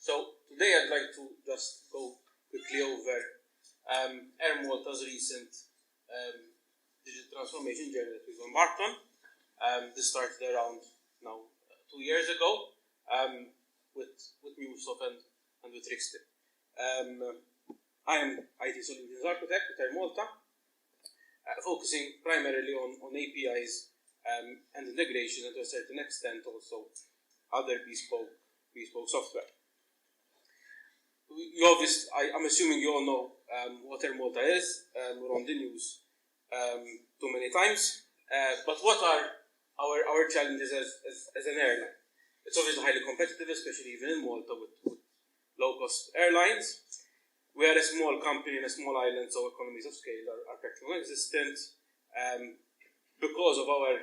So today I'd like to just go quickly over Air Malta's recent digital transformation journey that we've embarked on. This started around now 2 years ago with Yusuf and with Rixton. I am IT Solutions Architect at Air Malta, focusing primarily on APIs and integration, and to a certain extent also other bespoke software. I'm assuming you all know what Air Malta is. We're on the news too many times. But what are our challenges as an airline? It's obviously highly competitive, especially even in Malta with low-cost airlines. We are a small company in a small island, so economies of scale are practically non-existent. Because of our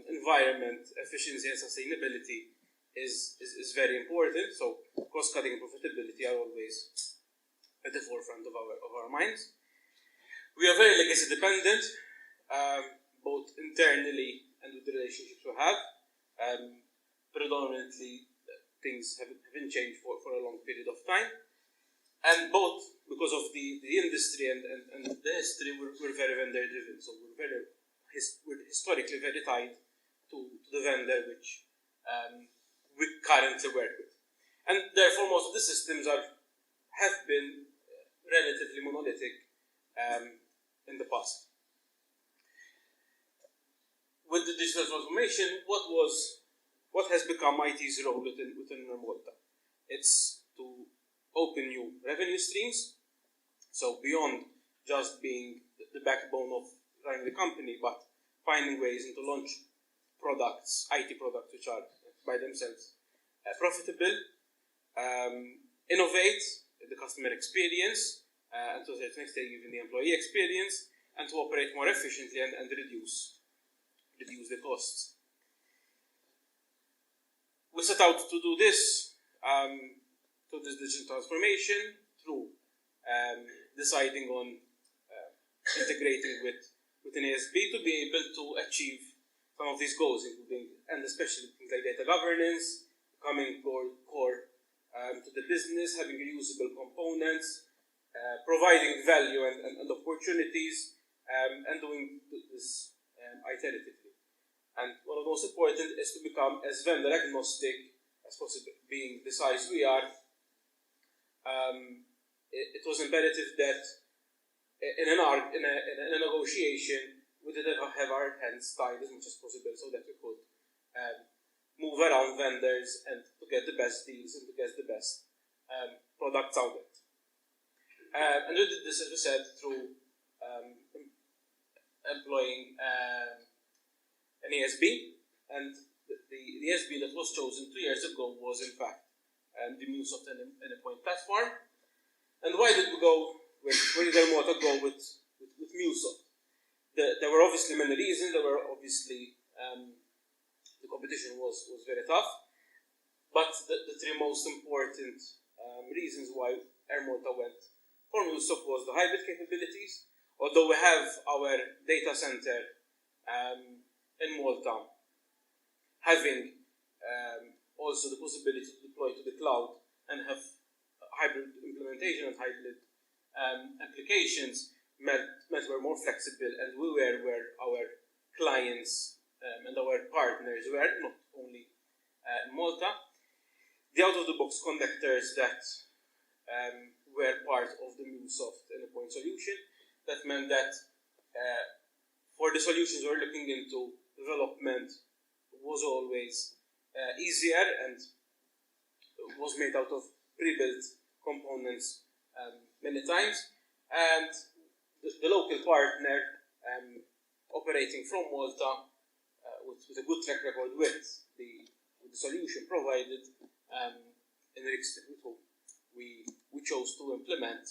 environment, efficiency and sustainability is very important. So cost-cutting and profitability are always at the forefront of our minds. We are very legacy dependent, both internally and with the relationships we have. Predominantly, things haven't changed for a long period of time. And both because of the industry and the history, we're very vendor driven. So we're historically very tied to the vendor which we currently work with. And therefore most of the systems have been relatively monolithic in the past. With the digital transformation, what has become IT's role within Malta? It's to open new revenue streams. So beyond just being the backbone of running the company, but finding ways to launch products, IT products, which are by themselves profitable, innovate the customer experience, and to a certain extent even the employee experience, and to operate more efficiently and reduce the costs. We set out to do this through this digital transformation, through deciding on integrating with an ASB to be able to achieve some of these goals, including and especially things like data governance, becoming core to the business, having reusable components, providing value and opportunities, and doing this iteratively. And one of the most important is to become as vendor agnostic as possible. Being the size we are, it was imperative that in a negotiation we didn't have our hands tied as much as possible, so that we could move around vendors and to get the best deals and to get the best products out of it. And we did this, as we said, through employing an ASB, and the ASB that was chosen 2 years ago was in fact the MuleSoft endpoint platform. And why did we go with MuleSoft? There were obviously many reasons. There were obviously the competition was very tough, but the three most important reasons why Air Malta went for MuleSoft was the hybrid capabilities. Although we have our data center in Malta, having also the possibility to deploy to the cloud and have hybrid implementation and hybrid applications meant we're more flexible, and we were where our clients and our partners were, not only in Malta. The out-of-the-box connectors that were part of the MuleSoft endpoint solution, that meant that for the solutions we're looking into, development was always easier and was made out of pre-built components many times. And the local partner operating from Malta with a good track record with the solution provided in Rixton, with whom we chose to implement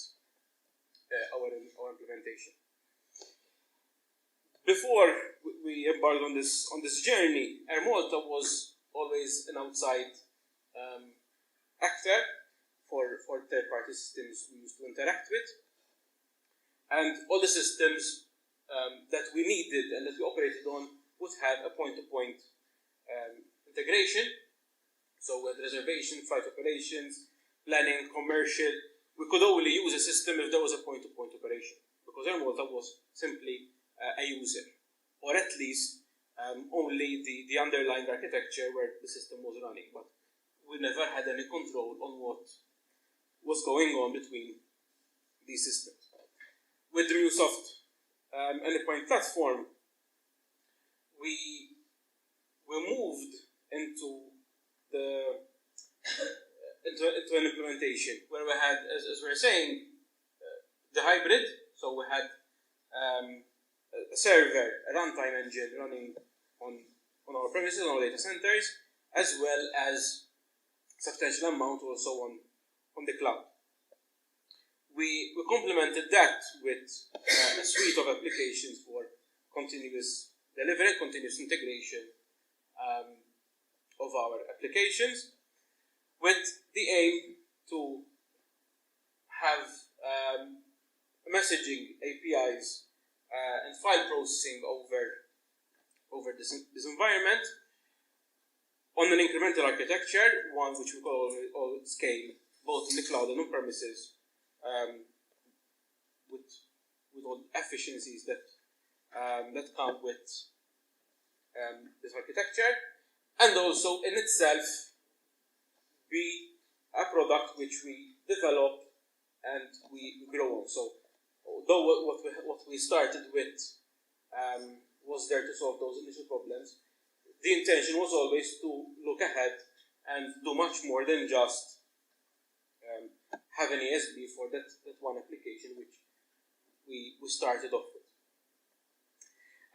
our implementation. Before we embarked on this journey, Air Malta was always an outside actor for third-party systems we used to interact with, and all the systems that we needed and that we operated on would have a point-to-point integration. So with reservation, flight operations, planning, commercial. We could only use a system if there was a point-to-point operation, because Air Malta was simply a user, or at least only the underlying architecture where the system was running, but we never had any control on what was going on between these systems. With the MuleSoft endpoint platform, we moved into an implementation where we had, as we were saying, the hybrid. So we had a server, a runtime engine running on our premises, on our data centers, as well as substantial amount also on the cloud. We complemented that with a suite of applications for continuous delivery, continuous integration of our applications, with the aim to have messaging APIs and file processing over this environment on an incremental architecture, one which we call all scale, both in the cloud and on premises, with all the efficiencies that come with this architecture, and also in itself be a product which we develop and we grow on. So, although what we started with was there to solve those initial problems, the intention was always to look ahead and do much more than just have an ASB for that one application which we started off with.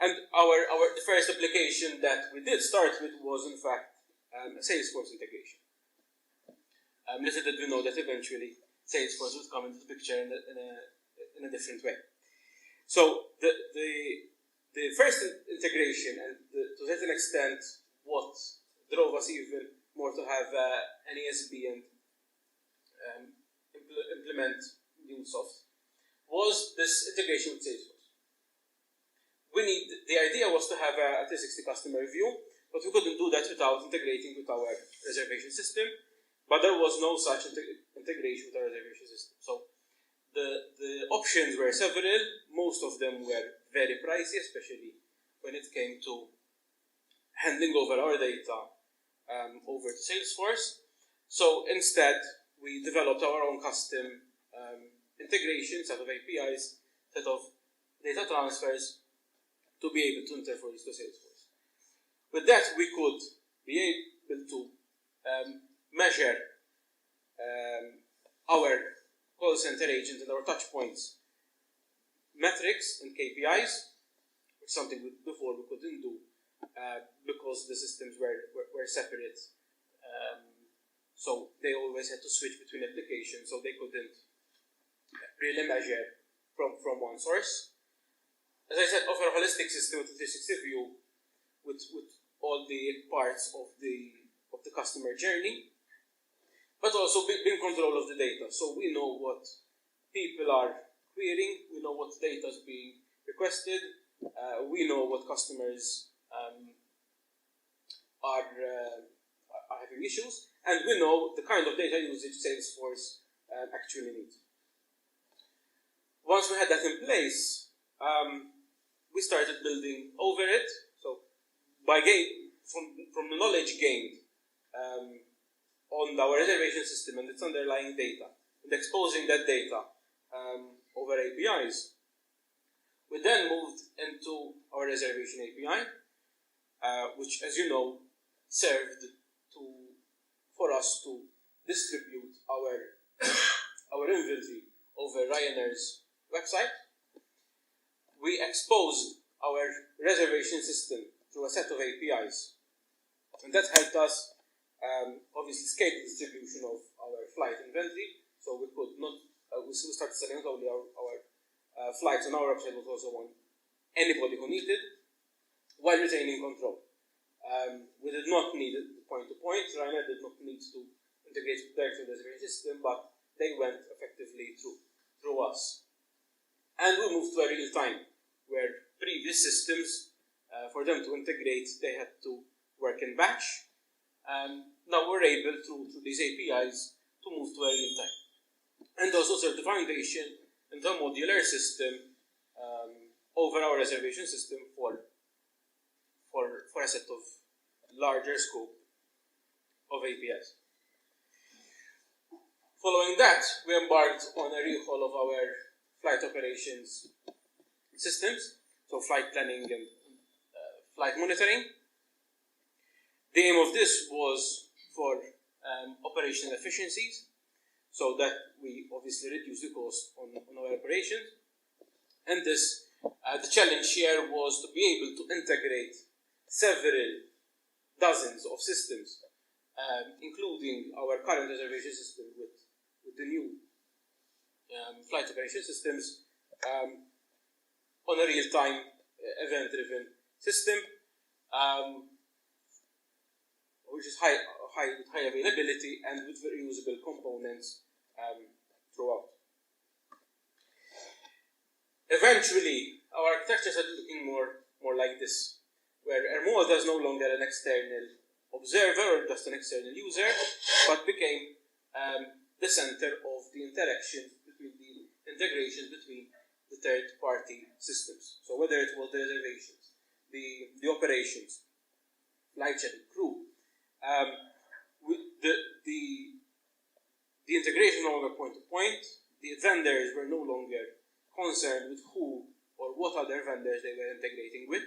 And the first application that we did start with was in fact a Salesforce integration. Little did we know that eventually Salesforce would come into the picture in a different way. So the first integration, and to a certain extent what drove us even more to have an ASB and implement MuleSoft, was this integration with Salesforce. The idea was to have a 360 customer view, but we couldn't do that without integrating with our reservation system. But there was no such integration with our reservation system. So the options were several. Most of them were very pricey, especially when it came to handing over our data over to Salesforce. So instead, we developed our own custom integration, set of APIs, set of data transfers to be able to interface to Salesforce. With that, we could be able to measure our call center agent and our touch points metrics and KPIs, which is something before we couldn't do because the systems were separate. So they always had to switch between applications, so they couldn't really measure from one source. As I said, offer a holistic system with a 360 view with all the parts of the customer journey, but also be in control of the data. So we know what people are querying, we know what data is being requested, we know what customers are having issues, and we know the kind of data usage Salesforce actually needs. Once we had that in place, we started building over it. So from the knowledge gained on our reservation system and its underlying data, and exposing that data over APIs, we then moved into our reservation API, which, as you know, served for us to distribute our inventory over Ryanair's website. We exposed our reservation system through a set of APIs, and that helped us obviously scale the distribution of our flight inventory. So we could not we started selling not only our flights on our website, but also on anybody who needed, while retaining control. We did not need point-to-point. Ryanair did not need to integrate directly with the reservation system, but they went effectively through us. And we moved to a real time, where previous systems, for them to integrate, they had to work in batch. Now we're able, through these APIs, to move to a real time. And also serve the foundation into a modular system over our reservation system for a set of larger scope of APIs. Following that, we embarked on a rehaul of our flight operations systems, so flight planning and flight monitoring. The aim of this was for operational efficiencies, so that we obviously reduce the cost on our operations. And this, the challenge here was to be able to integrate several dozens of systems, including our current reservation system with the new flight operation systems on a real-time event-driven system, which is with high availability and with reusable components throughout. Eventually, our architecture started looking more like this, where Malta is no longer an external observer or just an external user, but became the center of the interaction between the integrations between the third-party systems. So whether it was the reservations, the operations, flight schedule, crew, the integration no longer point to point. The vendors were no longer concerned with who or what other vendors they were integrating with.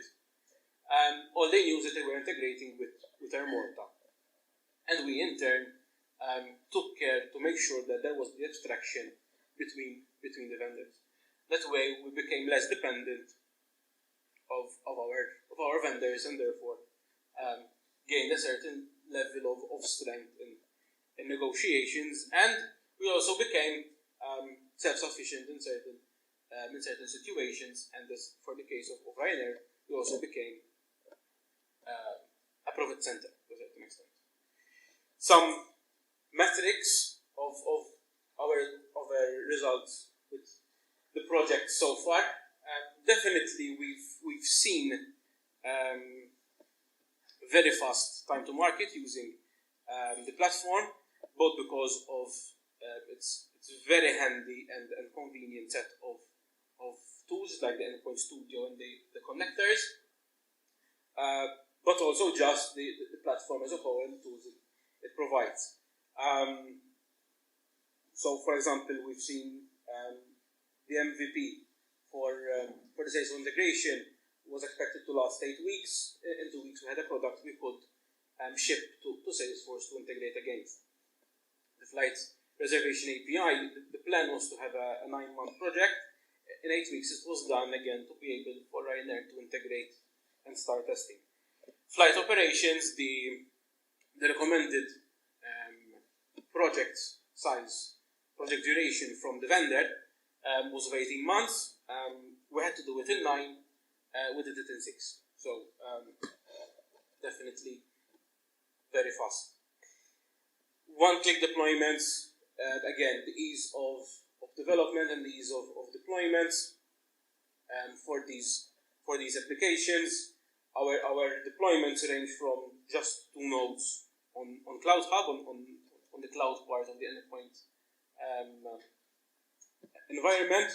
All they knew is that they were integrating with Air Malta. And we in turn took care to make sure that there was the abstraction between the vendors. That way we became less dependent of our vendors, and therefore gained a certain level of strength in negotiations, and we also became self-sufficient in certain situations, and this, for the case of Ryanair, we also became a profit center to a certain extent. Some metrics of our results with the project so far. Definitely, we've seen very fast time to market using the platform, both because of its very handy and convenient set of tools like the Endpoint Studio and the connectors, but also just the platform as a whole and the tools it provides. So, for example, we've seen the MVP for the sales integration was expected to last 8 weeks. In 2 weeks, we had a product we could ship to Salesforce to integrate against. The flight reservation API, the plan was to have a 9-month project. In 8 weeks, it was done again to be able for Ryanair to integrate and start testing. Flight operations, the recommended project size, project duration from the vendor was of 18 months. We had to do it in 9, we did it in 6. So definitely very fast. One-click deployments, again, the ease of development and the ease of deployments for these applications. Our deployments range from just 2 nodes on Cloud Hub, on the cloud part of the endpoint environment,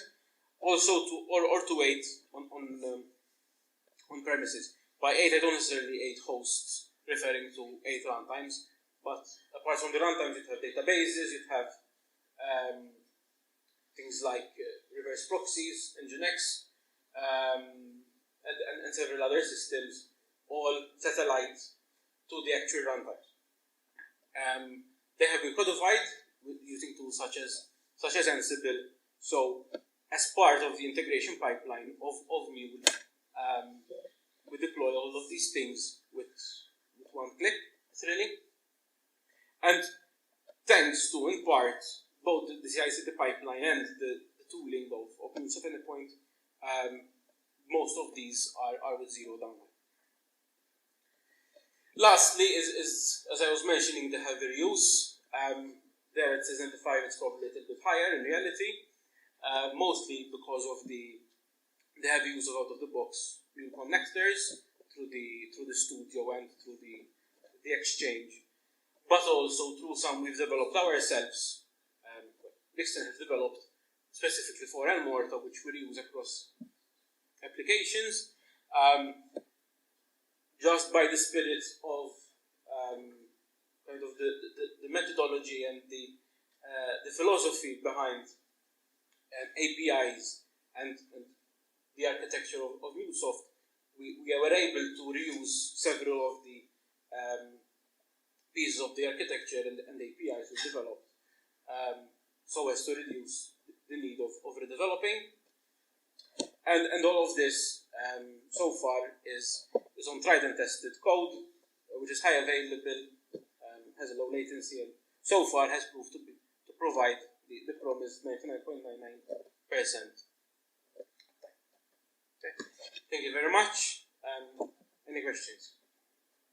also to 8 on premises. By 8, I don't necessarily 8 hosts, referring to 8 runtimes, but apart from the runtimes, you'd have databases, you'd have things like reverse proxies, Nginx, and several other systems, all satellite to the actual runtime. They have been codified using tools such as Ansible. So, as part of the integration pipeline of Mule, we deploy all of these things with 1 click, really. And thanks to, in part, both the CI/CD pipeline and the tooling of Mule Endpoint, most of these are with 0 downtime. Lastly, is as I was mentioning, the heavy reuse. There it says 95, it's probably a little bit higher in reality, mostly because of the heavy use of out-of-the-box Mule connectors through the studio and through the exchange. but also through some we've developed ourselves. Brixton has developed specifically for Malta, which we use across applications, just by the spirit of kind of the methodology and the philosophy behind APIs and the architecture of MuleSoft. We were able to reuse several of the pieces of the architecture and APIs we developed, so as to reduce the need of redeveloping. And all of this so far is on tried and tested code, which is high available, has a low latency, and so far has proved to provide the promised 99.99%. Okay. Thank you very much. Any questions?